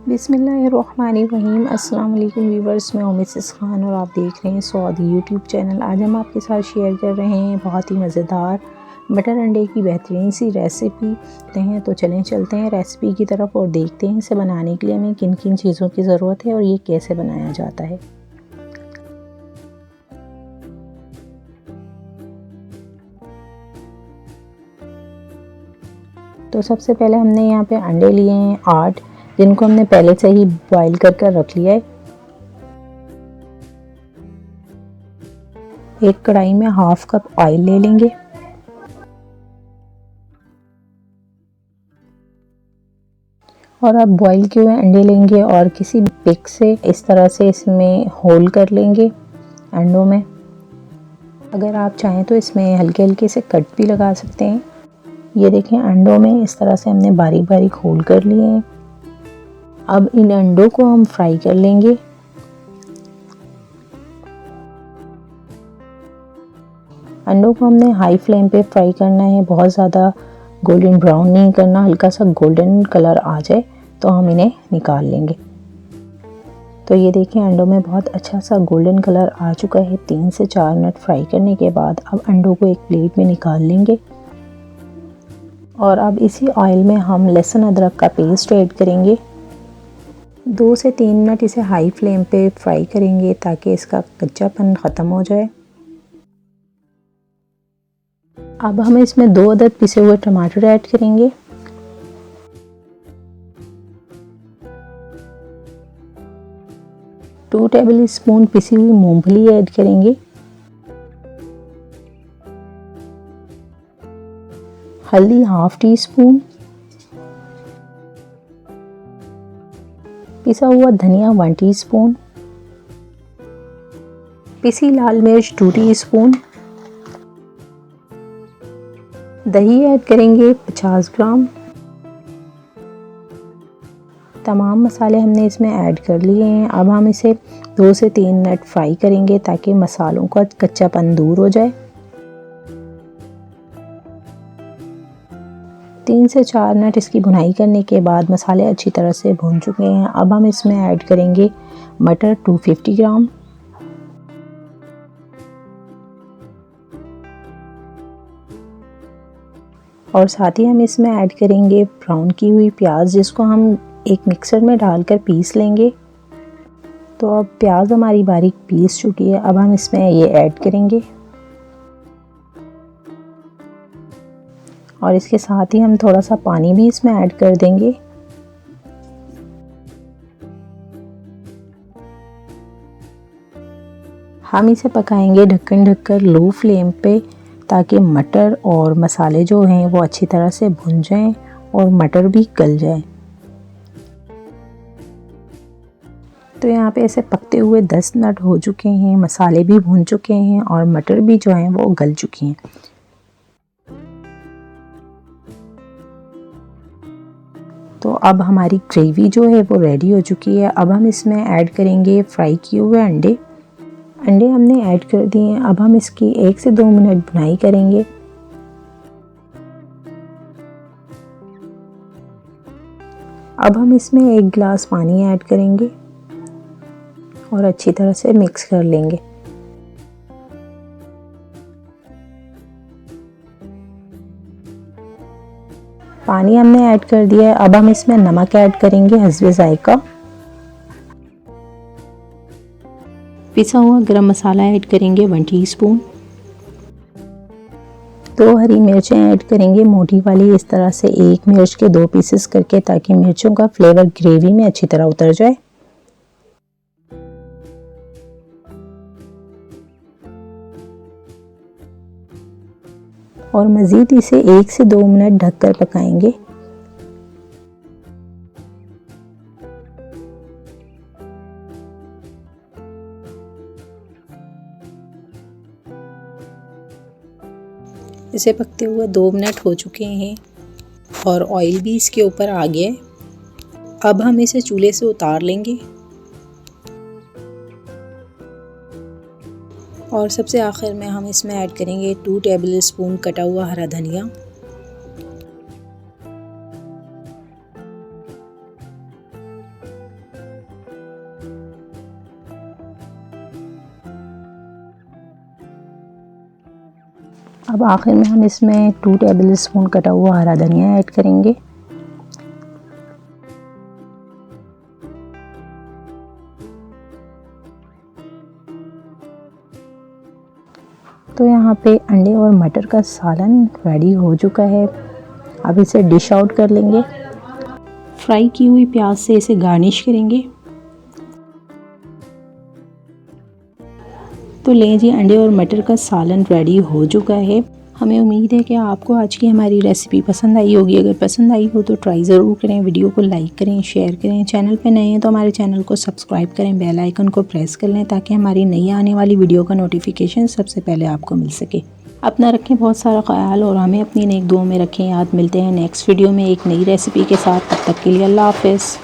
बिस्मिल्लाहिर्रहमानिर्रहीम। अस्सलाम वालेकुम व्यूवर्स, मैं मिसेस खान और आप देख रहे हैं सऊदी यूट्यूब चैनल। आज हम आपके साथ शेयर कर रहे हैं बहुत ही मज़ेदार मटर अंडे की बेहतरीन सी रेसिपी हैं। तो चलते हैं रेसिपी की तरफ और देखते हैं इसे बनाने के लिए हमें किन किन चीज़ों की ज़रूरत है और ये कैसे बनाया जाता है। तो सबसे पहले हमने यहाँ पे अंडे लिए हैं 8, जिनको हमने पहले से ही बॉईल कर रख लिया है। एक कढ़ाई में हाफ कप ऑयल ले लेंगे और अब बॉईल किए हुए अंडे लेंगे और किसी पिक से इस तरह से इसमें होल कर लेंगे अंडों में। अगर आप चाहें तो इसमें हल्के हल्के से कट भी लगा सकते हैं। ये देखें, अंडों में इस तरह से हमने बारीक बारीक होल कर लिए हैं। अब इन अंडों को हम फ्राई कर लेंगे। अंडों को हमने हाई फ्लेम पे फ्राई करना है, बहुत ज़्यादा गोल्डन ब्राउन नहीं करना, हल्का सा गोल्डन कलर आ जाए तो हम इन्हें निकाल लेंगे। तो ये देखिए, अंडों में बहुत अच्छा सा गोल्डन कलर आ चुका है। 3 से 4 मिनट फ्राई करने के बाद अब अंडों को एक प्लेट में निकाल लेंगे और अब इसी ऑयल में हम लहसुन अदरक का पेस्ट ऐड करेंगे। 2 से 3 मिनट इसे हाई फ्लेम पे फ्राई करेंगे ताकि इसका कच्चापन ख़त्म हो जाए। अब हम इसमें 2 अदद पिसे हुए टमाटर ऐड करेंगे। टू टेबल स्पून पिसी हुई मूंगफली ऐड करेंगे। हल्दी हाफ टी स्पून, पिसा हुआ धनिया 1 टीस्पून, पिसी लाल मिर्च 2 टीस्पून, दही ऐड करेंगे 50 ग्राम। तमाम मसाले हमने इसमें ऐड कर लिए हैं। अब हम इसे 2 से 3 मिनट फ्राई करेंगे ताकि मसालों का कच्चापन दूर हो जाए। 3 से 4 मिनट इसकी भुनाई करने के बाद मसाले अच्छी तरह से भून चुके हैं। अब हम इसमें ऐड करेंगे मटर 250 ग्राम, और साथ ही हम इसमें ऐड करेंगे ब्राउन की हुई प्याज, जिसको हम एक मिक्सर में डालकर पीस लेंगे। तो अब प्याज हमारी बारीक पीस चुकी है। अब हम इसमें ये ऐड करेंगे और इसके साथ ही हम थोड़ा सा पानी भी इसमें ऐड कर देंगे। हम इसे पकाएंगे ढक्कन ढककर लो फ्लेम पे, ताकि मटर और मसाले जो हैं वो अच्छी तरह से भुन जाएं और मटर भी गल जाए। तो यहाँ पे ऐसे पकते हुए 10 मिनट हो चुके हैं, मसाले भी भून चुके हैं और मटर भी जो हैं वो गल चुकी हैं। तो अब हमारी ग्रेवी जो है वो रेडी हो चुकी है। अब हम इसमें ऐड करेंगे फ्राई किए हुए अंडे हमने ऐड कर दिए हैं। अब हम इसकी 1 से 2 मिनट भुनाई करेंगे। अब हम इसमें 1 गिलास पानी ऐड करेंगे और अच्छी तरह से मिक्स कर लेंगे। पानी हमने ऐड कर दिया है। अब हम इसमें नमक ऐड करेंगे हस्बे जायका। पिसा हुआ गरम मसाला ऐड करेंगे 1 टीस्पून। 2 हरी मिर्चें ऐड करेंगे मोटी वाली, इस तरह से एक मिर्च के 2 पीसेस करके, ताकि मिर्चों का फ्लेवर ग्रेवी में अच्छी तरह उतर जाए। और मज़ीद इसे 1 से 2 मिनट ढककर पकाएंगे। इसे पकते हुए 2 मिनट हो चुके हैं और ऑयल भी इसके ऊपर आ गया है। अब हम इसे चूल्हे से उतार लेंगे और सबसे आखिर में हम इसमें ऐड करेंगे 2 टेबल स्पून कटा हुआ हरा धनिया। अब आखिर में हम इसमें 2 टेबल स्पून कटा हुआ हरा धनिया ऐड करेंगे। तो यहाँ पे अंडे और मटर का सालन रेडी हो चुका है। अब इसे डिश आउट कर लेंगे। फ्राई की हुई प्याज से इसे गार्निश करेंगे। तो लें जी, अंडे और मटर का सालन रेडी हो चुका है। हमें उम्मीद है कि आपको आज की हमारी रेसिपी पसंद आई होगी। अगर पसंद आई हो तो ट्राई ज़रूर करें। वीडियो को लाइक करें, शेयर करें। चैनल पे नए हैं तो हमारे चैनल को सब्सक्राइब करें, बेल आइकन को प्रेस कर लें ताकि हमारी नई आने वाली वीडियो का नोटिफिकेशन सबसे पहले आपको मिल सके। अपना रखें बहुत सारा ख्याल और हमें अपनी नेक दुआ में रखें याद। मिलते हैं नेक्स्ट वीडियो में एक नई रेसिपी के साथ। तब तक के लिए अल्लाह हाफ़िज़।